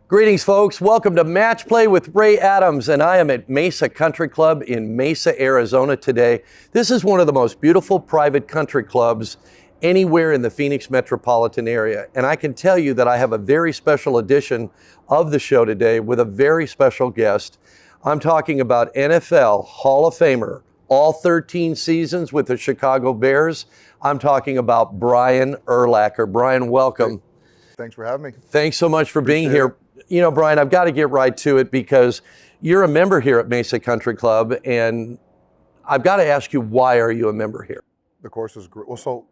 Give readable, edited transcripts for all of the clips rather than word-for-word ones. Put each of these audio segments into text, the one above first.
Greetings, folks. Welcome to Match Play with Ray Adams, and I am at Mesa Country Club in Mesa, Arizona today. This is one of the most beautiful private country clubs anywhere in the Phoenix metropolitan area, and I can tell you that I have a very special edition of the show today with a very special guest. I'm talking about NFL Hall of Famer, all 13 seasons with the Chicago Bears. I'm talking about Brian Urlacher. Brian, welcome. Thanks for having me. Thanks so much for being here. You know, Brian, I've got to get right to it because you're a member here at Mesa Country Club, and I've got to ask you, why are you a member here? The course is great. Well, so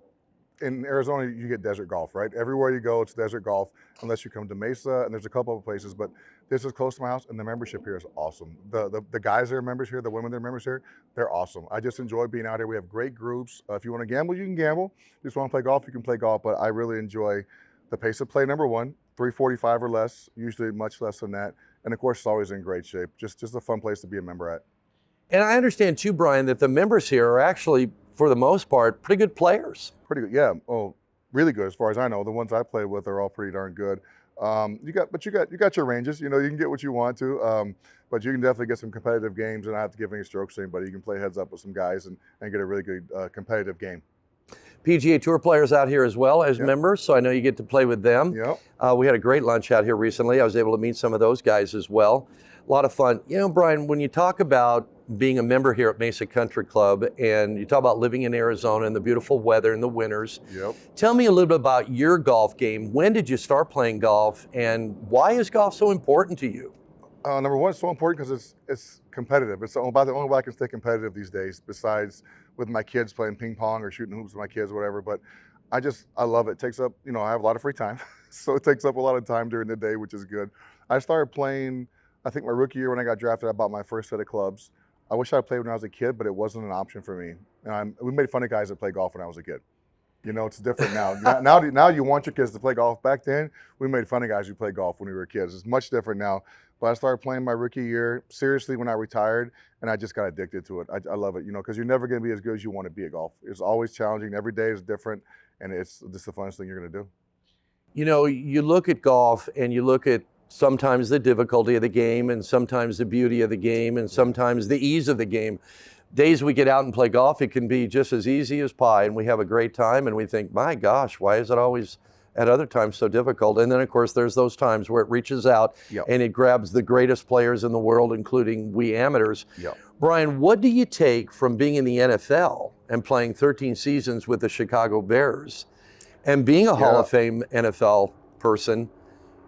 in Arizona, you get desert golf, right? Everywhere you go, it's desert golf, unless you come to Mesa, and there's a couple of places, but this is close to my house, and the membership here is awesome. The guys that are members here, the women that are members here, they're awesome. I just enjoy being out here. We have great groups. If you want to gamble, you can gamble. If you just want to play golf, you can play golf, but I really enjoy the pace of play, number one. 345 or less, usually much less than that. And of course, it's always in great shape. Just a fun place to be a member at. And I understand too, Brian, that the members here are actually, for the most part, pretty good players. Pretty good, yeah. Oh, really good as far as I know. The ones I play with are all pretty darn good. You got your ranges. You know, you can get what you want to, but you can definitely get some competitive games. And I don't have to give any strokes to anybody. You can play heads up with some guys and get a really good competitive game. PGA Tour players out here as well as members, so I know you get to play with them. We had a great lunch out here recently. I was able to meet some of those guys as well. A lot of fun. You know, Brian, when you talk about being a member here at Mesa Country Club and you talk about living in Arizona and the beautiful weather in the winters, tell me a little bit about your golf game. When did you start playing golf, and why is golf so important to you? Number one, it's so important because it's competitive. It's the only way I can stay competitive these days, besides with my kids playing ping pong or shooting hoops with my kids, whatever. But I love it. It takes up, I have a lot of free time. So it takes up a lot of time during the day, which is good. I started playing, I think my rookie year when I got drafted, I bought my first set of clubs. I wish I played when I was a kid, but it wasn't an option for me. And we made fun of guys that play golf when I was a kid. You know, it's different now. Now you want your kids to play golf. Back then, we made fun of guys who played golf when we were kids. It's much different now. But I started playing my rookie year seriously when I retired, and I just got addicted to it. I love it, because you're never going to be as good as you want to be at golf. It's always challenging. Every day is different, and it's just the funnest thing you're going to do. You know, you look at golf and you look at sometimes the difficulty of the game and sometimes the beauty of the game and sometimes the ease of the game. Days we get out and play golf, it can be just as easy as pie, and we have a great time, and we think, my gosh, why is it always at other times so difficult? And then of course there's those times where it reaches out and it grabs the greatest players in the world, including we amateurs. Brian, what do you take from being in the NFL and playing 13 seasons with the Chicago Bears and being a Hall of Fame NFL person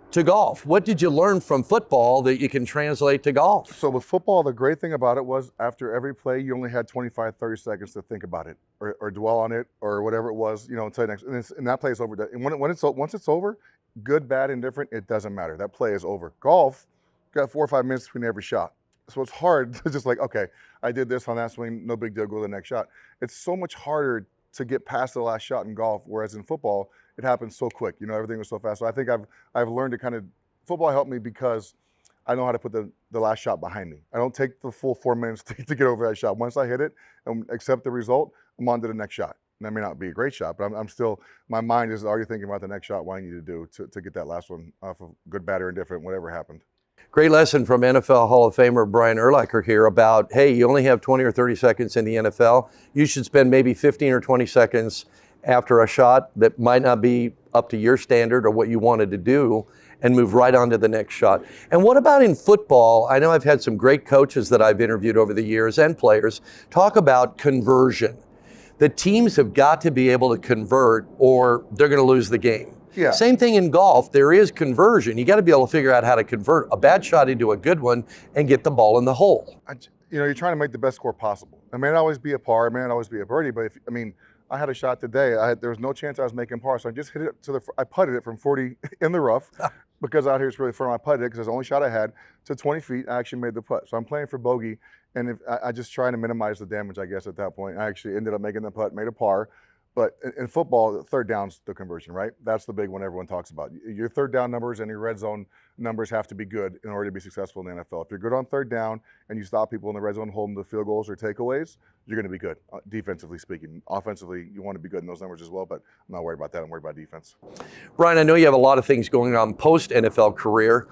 to golf? What did you learn from football that you can translate to golf? So with football, the great thing about it was after every play, you only had 25, 30 seconds to think about it or dwell on it or whatever it was, until next. And that play is over. And once it's over, good, bad, indifferent, it doesn't matter. That play is over. Golf, got 4 or 5 minutes between every shot. So it's hard to just like, okay, I did this on that swing, no big deal, go to the next shot. It's so much harder to get past the last shot in golf, whereas in football, it happens so quick. Everything was so fast. So I think I've learned to football helped me because I know how to put the last shot behind me. I don't take the full 4 minutes to get over that shot. Once I hit it and accept the result, I'm on to the next shot. And that may not be a great shot, but I'm still, my mind is already thinking about the next shot, what I need to do to get that last one off of good, bad, or indifferent, whatever happened. Great lesson from NFL Hall of Famer Brian Urlacher here about, hey, you only have 20 or 30 seconds in the NFL. You should spend maybe 15 or 20 seconds after a shot that might not be up to your standard or what you wanted to do, and move right on to the next shot. And what about in football? I know I've had some great coaches that I've interviewed over the years and players talk about conversion. The teams have got to be able to convert or they're going to lose the game. Same thing in golf. There is conversion. You got to be able to figure out how to convert a bad shot into a good one and get the ball in the hole. You're trying to make the best score possible. It may not always be a par, it may not always be a birdie, but I had a shot today. There was no chance I was making par, so I just hit it I putted it from 40 in the rough because out here it's really fun. I putted it because it's the only shot I had to 20 feet. I actually made the putt. So I'm playing for bogey, and I just trying to minimize the damage, I guess, at that point. I actually ended up making the putt, made a par. But in football, third down's the conversion, right? That's the big one everyone talks about. Your third down numbers and your red zone numbers have to be good in order to be successful in the NFL. If you're good on third down and you stop people in the red zone holding the field goals or takeaways, you're going to be good, defensively speaking. Offensively, you want to be good in those numbers as well, but I'm not worried about that. I'm worried about defense. Brian, I know you have a lot of things going on post-NFL career,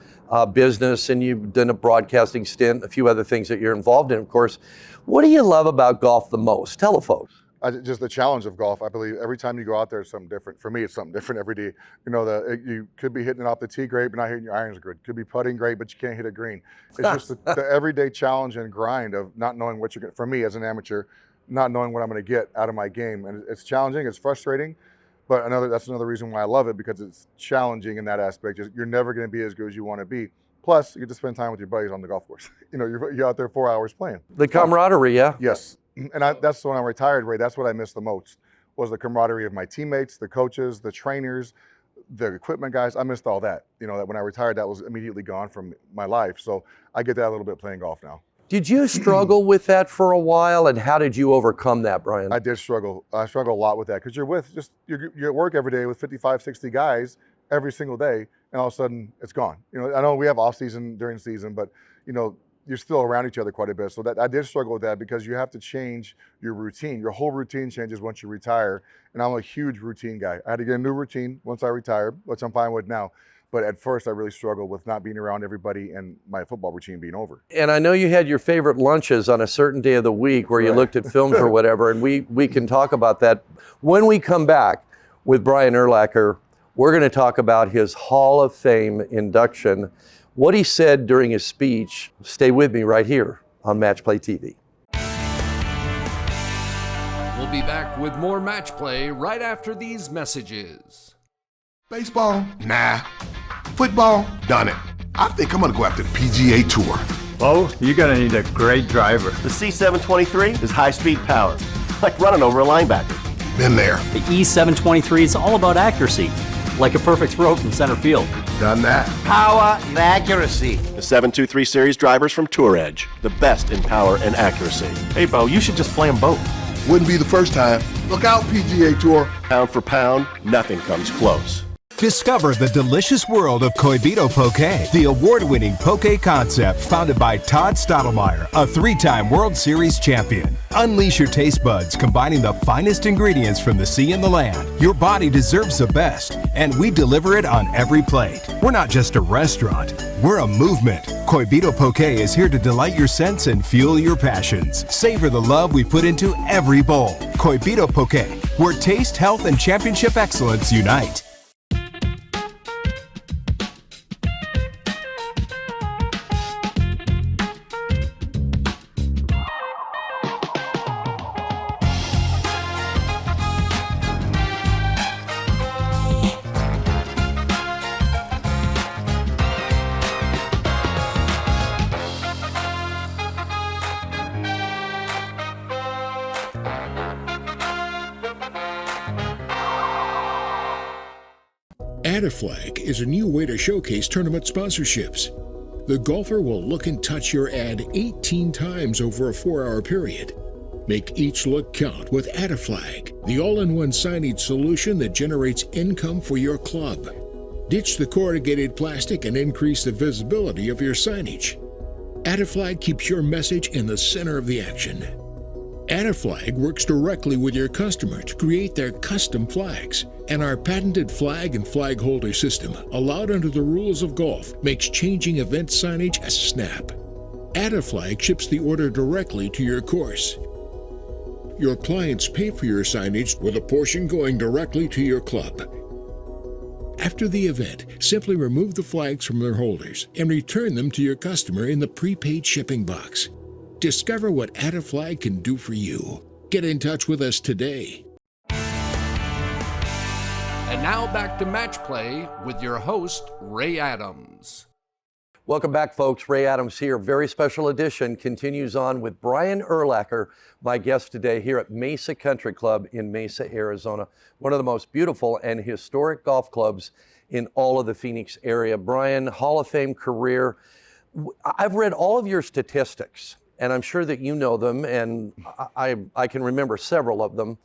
business, and you've done a broadcasting stint, a few other things that you're involved in, of course. What do you love about golf the most? Tell the folks. Just the challenge of golf. I believe every time you go out there, it's something different. For me, it's something different every day. You know, you could be hitting it off the tee great, but not hitting your irons good. Could be putting great, but you can't hit a green. It's just the everyday challenge and grind of not knowing what you're going to, for me as an amateur, not knowing what I'm going to get out of my game. And it's challenging, it's frustrating, but that's another reason why I love it, because it's challenging in that aspect. You're never going to be as good as you want to be. Plus, you get to spend time with your buddies on the golf course. You know, you're out there 4 hours playing. The camaraderie, yeah. Yes. And that's when I retired, Ray. That's what I missed the most, was the camaraderie of my teammates, the coaches, the trainers, the equipment guys. I missed all that. You know, that when I retired, that was immediately gone from my life. So I get that a little bit playing golf now. Did you struggle with that for a while, and how did you overcome that, Brian? I did struggle. I struggle a lot with that, because you're at work every day with 55, 60 guys every single day, and all of a sudden it's gone. You know, I know we have off season during season, but you know, you're still around each other quite a bit. So that I did struggle with that, because you have to change your routine. Your whole routine changes once you retire. And I'm a huge routine guy. I had to get a new routine once I retired, which I'm fine with now. But at first I really struggled with not being around everybody and my football routine being over. And I know you had your favorite lunches on a certain day of the week where you looked at films or whatever, and we can talk about that. When we come back with Brian Urlacher, we're going to talk about his Hall of Fame induction, what he said during his speech. Stay with me right here on Matchplay TV. We'll be back with more Match Play right after these messages. Baseball? Nah. Football? Done it. I think I'm gonna go after the PGA Tour. Oh, you're gonna need a great driver. The C723 is high-speed power, like running over a linebacker. Been there. The E723 is all about accuracy, like a perfect throw from center field. Done that. Power and accuracy. The 723 Series drivers from Tour Edge, the best in power and accuracy. Hey, Bo, you should just play them both. Wouldn't be the first time. Look out, PGA Tour. Pound for pound, nothing comes close. Discover the delicious world of Coibito Poke, the award-winning poke concept founded by Todd Stottlemyre, a 3-time World Series champion. Unleash your taste buds, combining the finest ingredients from the sea and the land. Your body deserves the best, and we deliver it on every plate. We're not just a restaurant, we're a movement. Coibito Poke is here to delight your sense and fuel your passions. Savor the love we put into every bowl. Coibito Poke, where taste, health, and championship excellence unite. Add a flag is a new way to showcase tournament sponsorships. The golfer will look and touch your ad 18 times over a 4-hour period. Make each look count with Add a Flag, the all-in-one signage solution that generates income for your club. Ditch the corrugated plastic and increase the visibility of your signage. Add a Flag keeps your message in the center of the action. Add a Flag works directly with your customer to create their custom flags, and our patented flag and flag holder system, allowed under the rules of golf, makes changing event signage a snap. Add a Flag ships the order directly to your course. Your clients pay for your signage with a portion going directly to your club. After the event, simply remove the flags from their holders and return them to your customer in the prepaid shipping box. Discover what Add a Flag can do for you. Get in touch with us today. And now back to Match Play with your host, Ray Adams. Welcome back, folks. Ray Adams here. Very special edition continues on with Brian Urlacher, my guest today here at Mesa Country Club in Mesa, Arizona. One of the most beautiful and historic golf clubs in all of the Phoenix area. Brian, Hall of Fame career. I've read all of your statistics, and I'm sure that you know them, and I can remember several of them.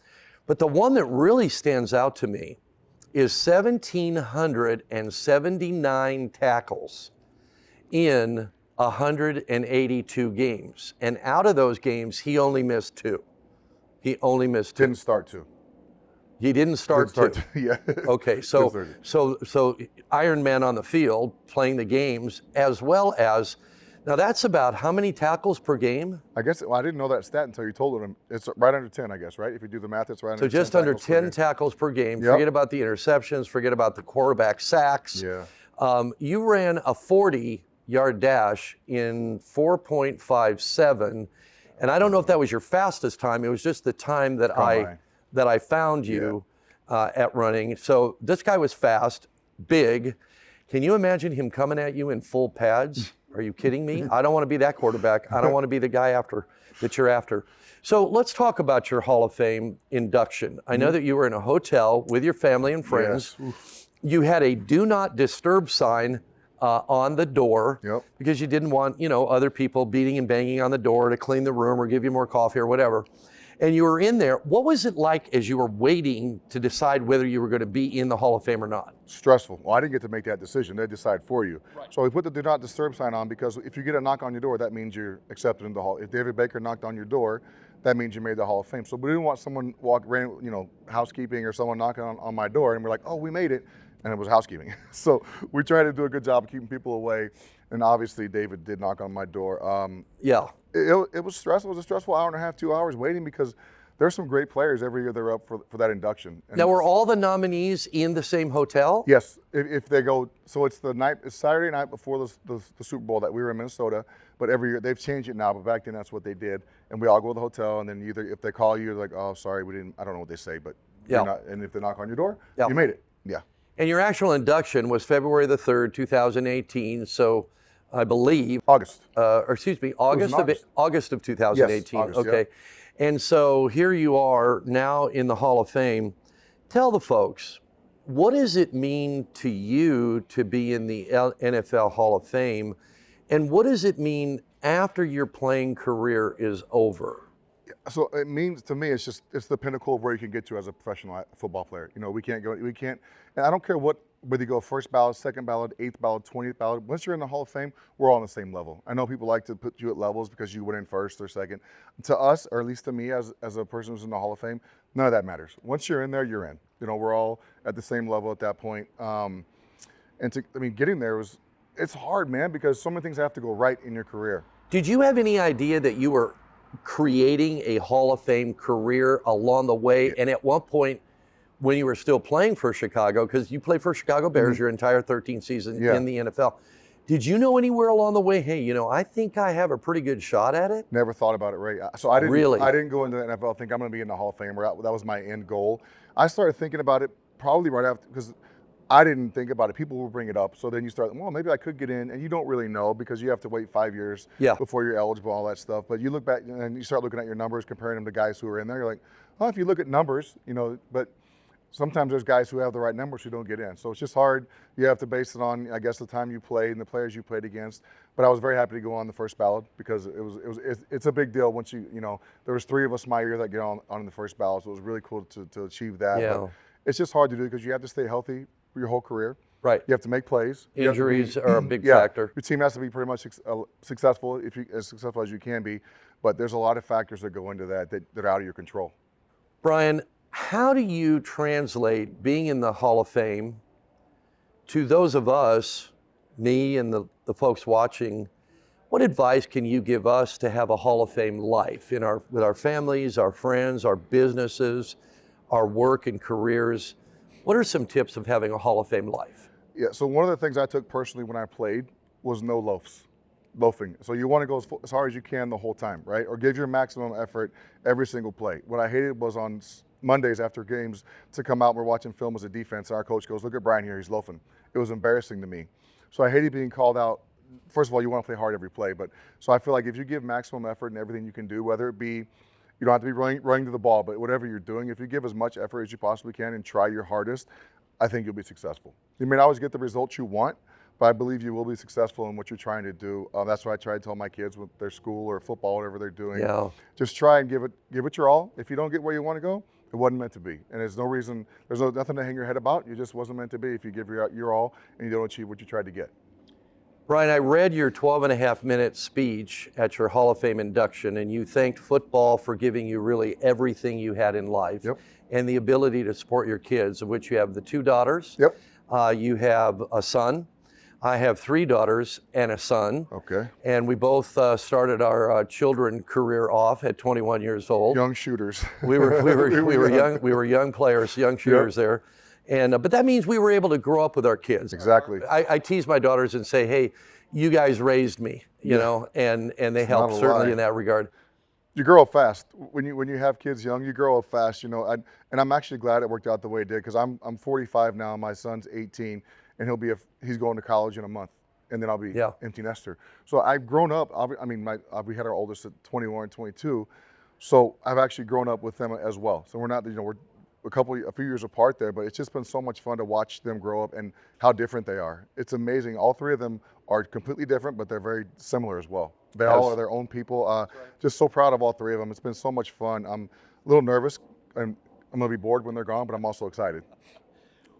But the one that really stands out to me is 1,779 tackles in 182 games. And out of those games, he only missed 2. He only missed 2. Didn't start 2. He didn't start 2. Yeah. Okay, so Iron Man on the field, playing the games, as well as, now that's about how many tackles per game? I guess, well, I didn't know that stat until you told him. It's right under 10, I guess, right? If you do the math, it's right under 10. So just under 10 tackles per game. Yep. Forget about the interceptions, forget about the quarterback sacks. Yeah. You ran a 40-yard dash in 4.57, and I don't know if that was your fastest time. It was just the time that I found you at running. So this guy was fast, big. Can you imagine him coming at you in full pads? Are you kidding me? I don't want to be that quarterback. I don't want to be the guy that you're after. So let's talk about your Hall of Fame induction. I know that you were in a hotel with your family and friends. Yes. You had a do not disturb sign on the door because you didn't want, other people beating and banging on the door to clean the room or give you more coffee or whatever. And you were in there. What was it like as you were waiting to decide whether you were going to be in the Hall of Fame or not? Stressful. Well, I didn't get to make that decision. They decide for you. Right. So we put the do not disturb sign on because if you get a knock on your door, that means you're accepted in the Hall. If David Baker knocked on your door, that means you made the Hall of Fame. So we didn't want someone housekeeping or someone knocking on my door and we're like, oh, we made it. And it was housekeeping. So we tried to do a good job of keeping people away. And obviously David did knock on my door. It was stressful. It was a stressful hour and a half, 2 hours waiting because there's some great players every year they're up for that induction. And now, were all the nominees in the same hotel? Yes, if they go, so it's Saturday night before the Super Bowl that we were in Minnesota, but every year, they've changed it now, but back then that's what they did. And we all go to the hotel and then either if they call you, like, oh, sorry, I don't know what they say, but and if they knock on your door, you made it, And your actual induction was February the 3rd, 2018, so I believe August of 2018. Yes, August, okay. And so here you are now in the Hall of Fame. Tell the folks, what does it mean to you to be in the NFL Hall of Fame? And what does it mean after your playing career is over? So it means to me, it's the pinnacle of where you can get to as a professional football player. We can't, and I don't care whether you go first ballot, second ballot, 8th ballot, 20th ballot. Once you're in the Hall of Fame, we're all on the same level. I know people like to put you at levels because you went in first or second. To us, or at least to me as a person who's in the Hall of Fame, none of that matters. Once you're in there, you're in. We're all at the same level at that point. Getting there it's hard, man, because so many things have to go right in your career. Did you have any idea that you were creating a Hall of Fame career along the way? And at one point, when you were still playing for Chicago, because you played for Chicago Bears your entire 13 season in the NFL, did you know anywhere along the way, hey, I think I have a pretty good shot at it? Never thought about it, Ray. So I didn't go into the NFL think I'm going to be in the Hall of Fame. That was my end goal. I started thinking about it probably right after, because I didn't think about it. People will bring it up. So then you start, well, maybe I could get in. And you don't really know because you have to wait 5 years before you're eligible, all that stuff. But you look back and you start looking at your numbers, comparing them to guys who are in there. You're like, oh, if you look at numbers, but sometimes there's guys who have the right numbers who don't get in. So it's just hard. You have to base it on, I guess, the time you played and the players you played against. But I was very happy to go on the first ballot because it's a big deal once there was 3 of us my year that get on the first ballot. So it was really cool to achieve that. Yeah. But it's just hard to do because you have to stay healthy for your whole career. Right. You have to make plays. Injuries are a big factor. Your team has to be pretty much successful, as successful as you can be. But there's a lot of factors that go into that are out of your control. Brian, how do you translate being in the Hall of Fame to those of us, me and the folks watching? What advice can you give us to have a Hall of Fame life with our families, our friends, our businesses, our work and careers? What are some tips of having a Hall of Fame life? Yeah, so one of the things I took personally when I played was no loafing. So you want to go as hard as you can the whole time, right? Or give your maximum effort every single play. What I hated was on Mondays after games to come out and we're watching film as a defense and our coach goes, look at Brian here, he's loafing. It was embarrassing to me. So I hated being called out. First of all, you want to play hard every play, but so I feel like if you give maximum effort in everything you can do, whether it be, you don't have to be running to the ball, but whatever you're doing, if you give as much effort as you possibly can and try your hardest, I think you'll be successful. You may not always get the results you want, but I believe you will be successful in what you're trying to do. That's what I try to tell my kids with their school or football, whatever they're doing. Yeah. Just try and give it your all. If you don't get where you want to go, It wasn't meant to be. And there's no reason, nothing to hang your head about. It just wasn't meant to be if you give your all and you don't achieve what you tried to get. Brian, I read your 12.5-minute speech at your Hall of Fame induction, and you thanked football for giving you really everything you had in life. Yep. And the ability to support your kids, of which you have the 2 daughters. Yep. You have a son. I have 3 daughters and a son. Okay. And we both started our children career off at 21 years old. Young shooters. We were young players, young shooters there. And but that means we were able to grow up with our kids. Exactly. I tease my daughters and say, hey, you guys raised me, you know, and they helped certainly in that regard. You grow up fast. When you have kids young, you grow up fast, you know. And I'm actually glad it worked out the way it did, because I'm 45 now. My son's 18, and he's going to college in a month, and then I'll be empty nester. So I've grown up. I mean, we had our oldest at 21, 22, so I've actually grown up with them as well. So we're not, you know, we're a few years apart there, but it's just been so much fun to watch them grow up and how different they are. It's amazing. All 3 of them are completely different, but they're very similar as well. They all are their own people. Just so proud of all 3 of them. It's been so much fun. I'm a little nervous, and I'm going to be bored when they're gone, but I'm also excited.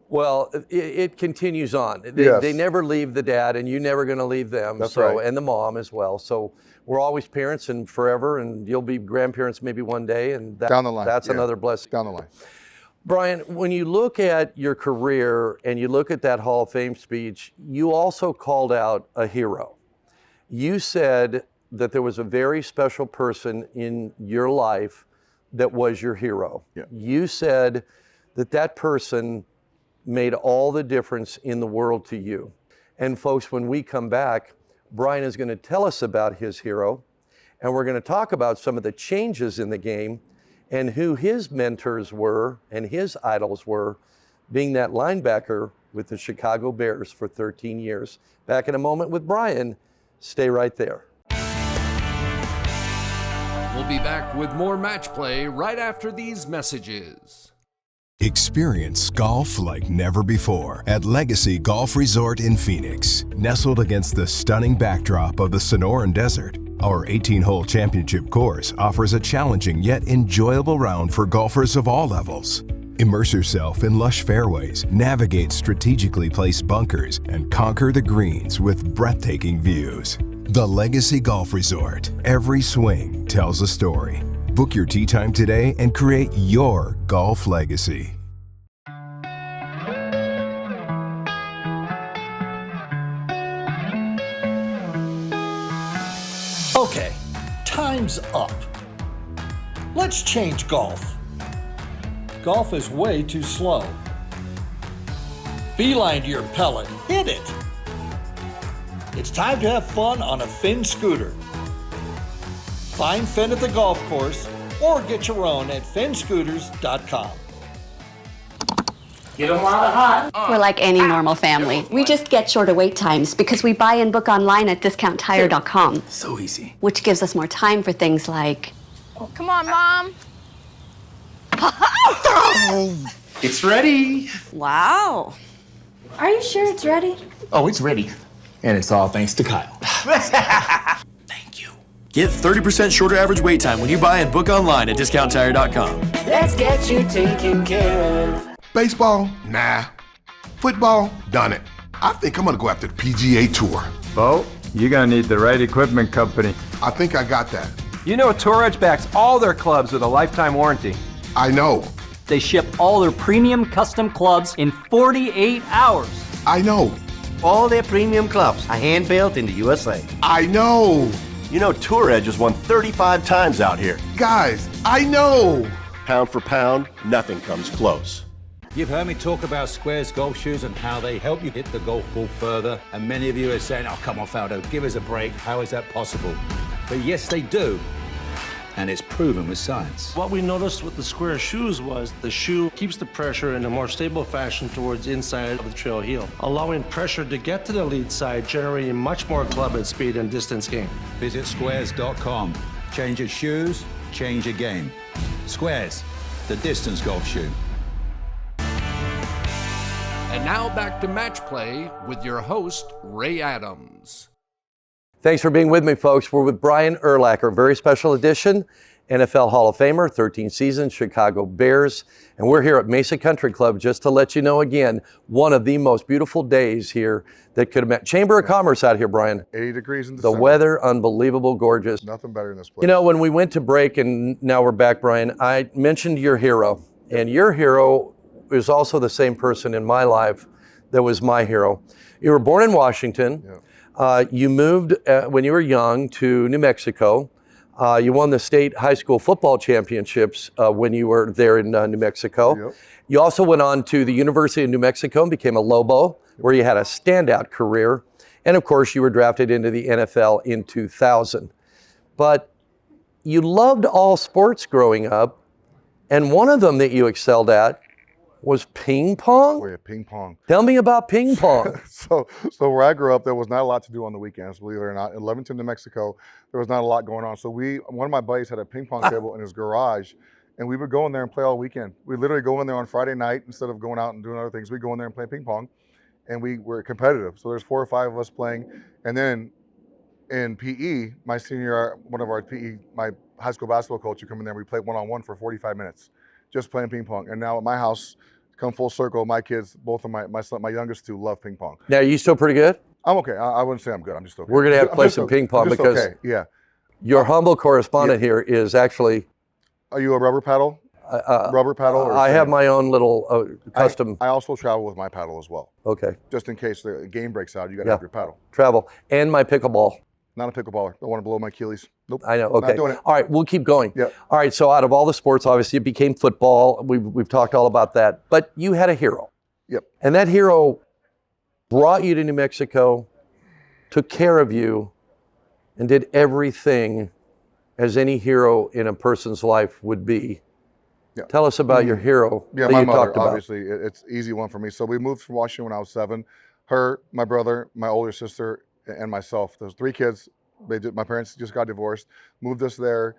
Well, it continues on. They never leave the dad, and you're never going to leave them. That's right. And the mom as well. So we're always parents and forever, and you'll be grandparents maybe one day, and down the line. That's another blessing. Down the line. Brian, when you look at your career and you look at that Hall of Fame speech, you also called out a hero. You said that there was a very special person in your life that was your hero. Yeah. You said that person made all the difference in the world to you. And folks, when we come back, Brian is going to tell us about his hero, and we're going to talk about some of the changes in the game and who his mentors were and his idols were, being that linebacker with the Chicago Bears for 13 years. Back in a moment with Brian. Stay right there. We'll be back with more Match Play right after these messages. Experience golf like never before at Legacy Golf Resort in Phoenix. Nestled against the stunning backdrop of the Sonoran Desert, our 18-hole championship course offers a challenging yet enjoyable round for golfers of all levels. Immerse yourself in lush fairways, navigate strategically placed bunkers, and conquer the greens with breathtaking views. The Legacy Golf Resort. Every swing tells a story. Book your tee time today and create your golf legacy. Okay, time's up. Let's change golf. Golf is way too slow. Beeline to your pellet. Hit it. It's time to have fun on a Finn scooter. Find Finn at the golf course or get your own at finnscooters.com. Get them while they're hot. We're like any normal family. We just get shorter wait times because we buy and book online at discounttire.com. So easy. Which gives us more time for things like... Come on, Mom. It's ready. Wow. Are you sure it's ready? Oh, it's ready. And it's all thanks to Kyle. Thank you. Get 30% shorter average wait time when you buy and book online at discounttire.com. Let's get you taken care of. Baseball? Nah. Football? Done it. I think I'm gonna go after the PGA Tour. Bo, you're gonna need the right equipment company. I think I got that. You know Tour Edge backs all their clubs with a lifetime warranty. I know. They ship all their premium custom clubs in 48 hours. I know. All their premium clubs are hand-built in the USA. I know. You know Tour Edge has won 35 times out here. Guys, I know. Pound for pound, nothing comes close. You've heard me talk about Squares golf shoes and how they help you hit the golf ball further. And many of you are saying, oh, come on, Faldo, give us a break. How is that possible? But yes, they do. And it's proven with science. What we noticed with the Square shoes was the shoe keeps the pressure in a more stable fashion towards inside of the trail heel, allowing pressure to get to the lead side, generating much more club head speed and distance gain. Visit squares.com. Change your shoes, change your game. Squares, the distance golf shoe. And now back to Match Play with your host, Ray Adams. Thanks for being with me, folks. We're with Brian Urlacher, very special edition. NFL Hall of Famer, 13 seasons, Chicago Bears. And we're here at Mesa Country Club just to let you know again, one of the most beautiful days here that could have met. Chamber of Commerce out here, Brian. 80 degrees in December. The weather, unbelievable, gorgeous. Nothing better in this place. You know, when we went to break and now we're back, Brian, I mentioned your hero. And your hero is also the same person in my life that was my hero. You were born in Washington. You moved when you were young to New Mexico. You won the state high school football championships when you were there in New Mexico. You also went on to the University of New Mexico and became a Lobo, where you had a standout career. And of course, you were drafted into the NFL in 2000. But you loved all sports growing up, and one of them that you excelled at was ping pong? Oh yeah, ping pong. Tell me about ping pong. So where I grew up, there was not a lot to do on the weekends, believe it or not. In Levington, New Mexico, there was not a lot going on. So one of my buddies had a ping pong table in his garage, and we would go in there and play all weekend. We'd literally go in there on Friday night instead of going out and doing other things. We'd go in there and play ping pong, and we were competitive. So there's 4 or 5 of us playing. And then in PE, my senior year, one of our PE, my high school basketball coach would come in there, and we played one-on-one for 45 minutes, just playing ping pong. And now at my house, come full circle, my kids, both of my youngest 2 love ping pong. Now, are you still pretty good? I'm okay. I wouldn't say I'm good. I'm just okay. We're going to have to play some ping pong because your humble correspondent here is actually... Are you a rubber paddle? Rubber paddle? Or I have my own little custom... I also travel with my paddle as well. Okay. Just in case the game breaks out, you got to have your paddle. Travel. And my pickleball. Not a pickleballer. Don't want to blow my Achilles. Nope. I know. Okay. Not doing it. All right, we'll keep going. Yep. All right, so out of all the sports, obviously it became football. We've talked all about that. But you had a hero. Yep. And that hero brought you to New Mexico, took care of you, and did everything as any hero in a person's life would be. Yeah. Tell us about your hero Yeah, that my you mother, talked about. obviously. It's an easy one for me. So we moved from Washington when I was 7. Her, my brother, my older sister, and myself. Those 3 kids. My parents just got divorced, moved us there.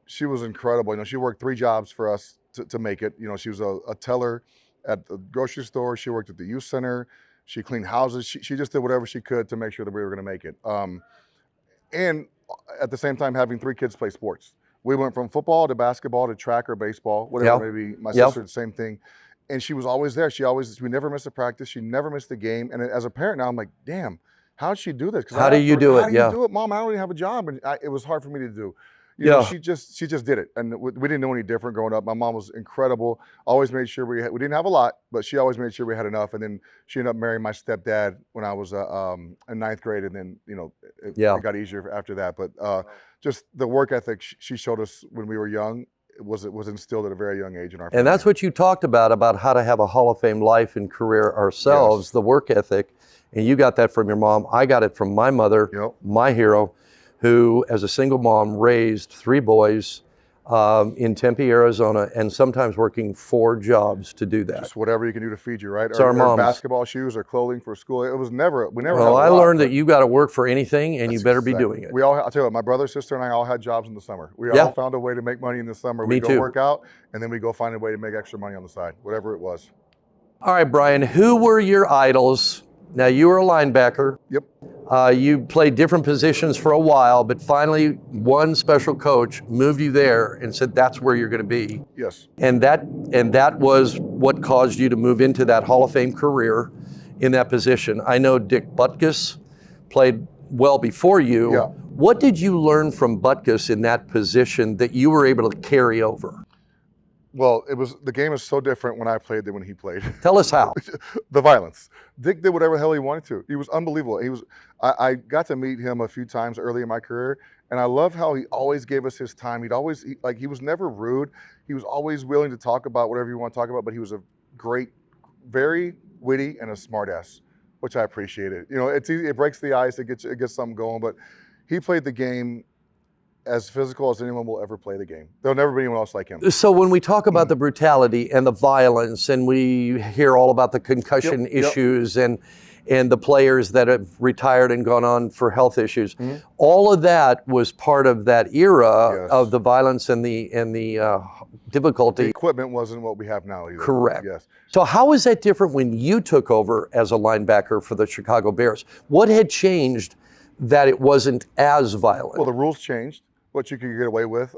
She was incredible. You know, she worked 3 jobs for us to make it. You know, she was a teller at the grocery store. She worked at the youth center. She cleaned houses. She just did whatever she could to make sure that we were going to make it. And at the same time, having 3 kids play sports. We went from football to basketball to track or baseball, whatever it may be. My sister, the same thing. And she was always there. We never missed a practice. She never missed a game. And as a parent now, I'm like, damn, how did she do this? How do you do it? How do you do it, Mom? I don't even have a job. And it was hard for me to do. You know, she just did it. And we didn't know any different growing up. My mom was incredible. Always made sure we didn't have a lot, but she always made sure we had enough. And then she ended up marrying my stepdad when I was in 9th grade. And then, you know, it got easier after that. But just the work ethic she showed us when we were young was instilled at a very young age in our family. And that's what you talked about how to have a Hall of Fame life and career ourselves, the work ethic. And you got that from your mom. I got it from my mother, my hero, who, as a single mom, raised 3 boys in Tempe, Arizona, and sometimes working 4 jobs to do that. Just whatever you can do to feed you, right? It's our moms. Basketball shoes or clothing for school. It was never, we never. Well, I learned that you got to work for anything, and you better be doing it. I'll tell you what, my brother, sister, and I all had jobs in the summer. We all found a way to make money in the summer. We go work out, and then we go find a way to make extra money on the side, whatever it was. All right, Brian, who were your idols? Now, you were a linebacker. Yep. You played different positions for a while, but finally one special coach moved you there and said that's where you're going to be. Yes. And that was what caused you to move into that Hall of Fame career in that position. I know Dick Butkus played well before you. Yeah. What did you learn from Butkus in that position that you were able to carry over? Well, the game is so different when I played than when he played. Tell us how. The violence. Dick did whatever the hell he wanted to. He was unbelievable. I got to meet him a few times early in my career, and I love how he always gave us his time. He was never rude. He was always willing to talk about whatever you want to talk about, but he was a great, very witty and a smart ass, which I appreciated. You know, it's easy, it breaks the ice, it gets something going, but he played the game as physical as anyone will ever play the game. There'll never be anyone else like him. So when we talk about the brutality and the violence, and we hear all about the concussion issues and the players that have retired and gone on for health issues, all of that was part of that era of the violence and the difficulty. The equipment wasn't what we have now either. Correct. Yes. So how is that different when you took over as a linebacker for the Chicago Bears? What had changed that it wasn't as violent? Well, the rules changed. what you can get away with.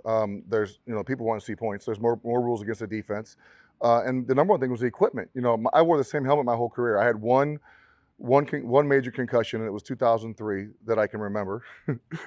There's, people want to see points. There's more rules against the defense. And the number one thing was the equipment. I wore the same helmet my whole career. I had one major concussion, and it was 2003 that I can remember.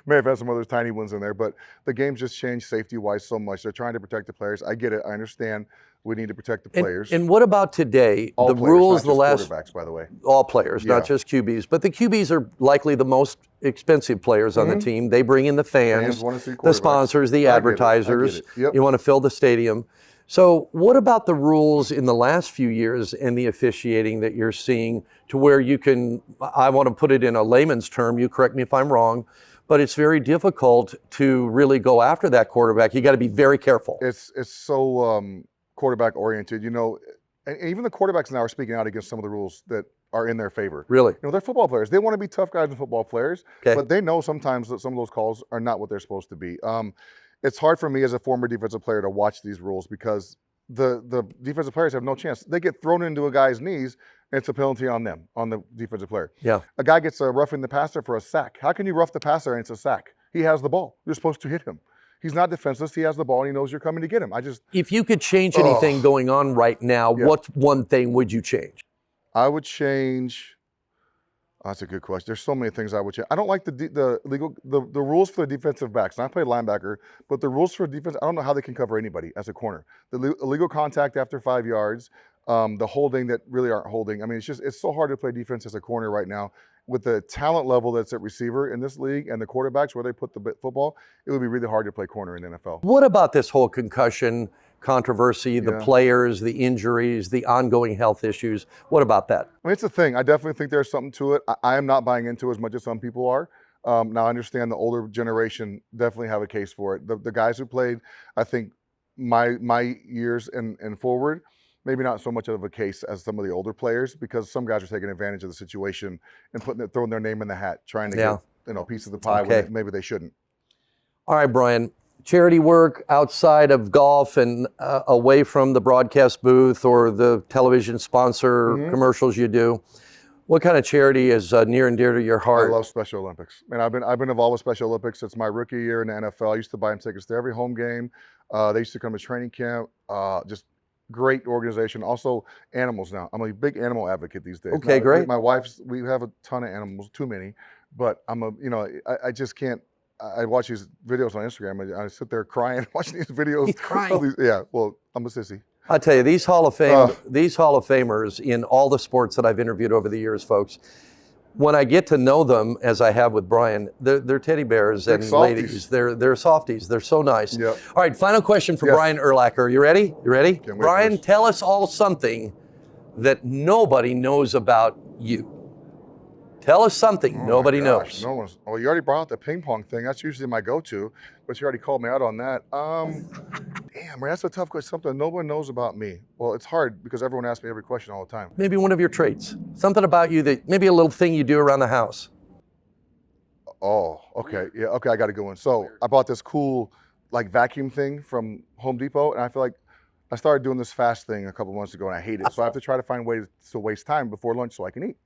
May have had some other tiny ones in there, but the game's just changed safety-wise so much. They're trying to protect the players. I get it. I understand. We need to protect the players. And what about today? All the players, rules, not the just last quarterbacks, by the way. All players, Yeah. not just QBs. But the QBs are likely the most expensive players on the team. They bring in the fans, want to see the quarterbacks. sponsors, the I get it. advertisers. I get it. Yep. You want to fill the stadium. So what about the rules in the last few years and the officiating that you're seeing to where you can, I want to put it in a layman's term, you correct me if I'm wrong, but it's very difficult to really go after that quarterback. You got to be very careful. It's so quarterback oriented, and even the quarterbacks now are speaking out against some of the rules that are in their favor. Really? They're football players. They want to be tough guys and football players, but they know sometimes that some of those calls are not what they're supposed to be. It's hard for me as a former defensive player to watch these rules because the defensive players have no chance. They get thrown into a guy's knees, and it's a penalty on them, on the defensive player. Yeah. A guy gets a roughing the passer for a sack. How can you rough the passer and it's a sack? He has the ball. You're supposed to hit him. He's not defenseless. He has the ball, and he knows you're coming to get him. If you could change anything going on right now, what one thing would you change? I would change. That's a good question. There's so many things I would change. I don't like the rules for the defensive backs. And I played linebacker, but the rules for defense, I don't know how they can cover anybody as a corner. The illegal contact after 5 yards, the holding that really aren't holding. I mean, it's so hard to play defense as a corner right now. With the talent level that's at receiver in this league and the quarterbacks where they put the football, it would be really hard to play corner in the NFL. What about this whole concussion controversy, the players, the injuries, the ongoing health issues? What about that? I mean, it's a thing. I definitely think there's something to it. I am not buying into it as much as some people are. Now, I understand the older generation definitely have a case for it. The guys who played, I think, my years and forward, maybe not so much of a case as some of the older players because some guys are taking advantage of the situation and throwing their name in the hat, trying to get a piece of the pie when maybe they shouldn't. All right, Brian. Charity work outside of golf and away from the broadcast booth or the television sponsor commercials you do. What kind of charity is near and dear to your heart? I love Special Olympics. And I've been involved with Special Olympics since my rookie year in the NFL. I used to buy them tickets to every home game. They used to come to training camp. Just great organization. Also animals now. I'm a big animal advocate these days. Okay, now, great. We have a ton of animals, too many, but I just can't. I watch these videos on Instagram and I sit there crying watching these videos. He's crying. Well, I'm a sissy. I tell you, these Hall of Famers in all the sports that I've interviewed over the years, folks, when I get to know them, as I have with Brian, they're teddy bears and ladies. They're softies. They're so nice. Yep. All right, final question for Brian Urlacher. You ready? You ready? Brian, tell us all something that nobody knows about you. Tell us something nobody knows. No one's. Well, you already brought up the ping pong thing. That's usually my go-to, but you already called me out on that. Damn, man, that's a tough question. Something no one knows about me. Well, it's hard because everyone asks me every question all the time. Maybe one of your traits. Something about you that, maybe a little thing you do around the house. Oh, okay. Yeah, okay, I got a good one. So I bought this cool vacuum thing from Home Depot, and I feel like I started doing this fast thing a couple months ago, and I hate it. So I have to try to find ways to waste time before lunch so I can eat.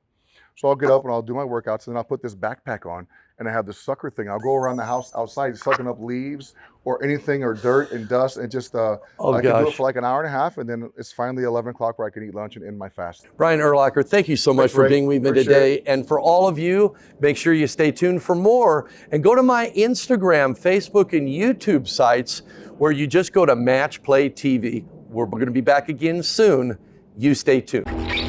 So I'll get up and I'll do my workouts, and then I'll put this backpack on, and I have this sucker thing. I'll go around the house outside sucking up leaves or anything or dirt and dust, and just I can do it for like an hour and a half, and then it's finally 11 o'clock where I can eat lunch and end my fast. Brian Urlacher, thank you so much for being with me today. And for all of you, make sure you stay tuned for more, and go to my Instagram, Facebook, and YouTube sites where you just go to Matchplay TV. We're going to be back again soon. You stay tuned.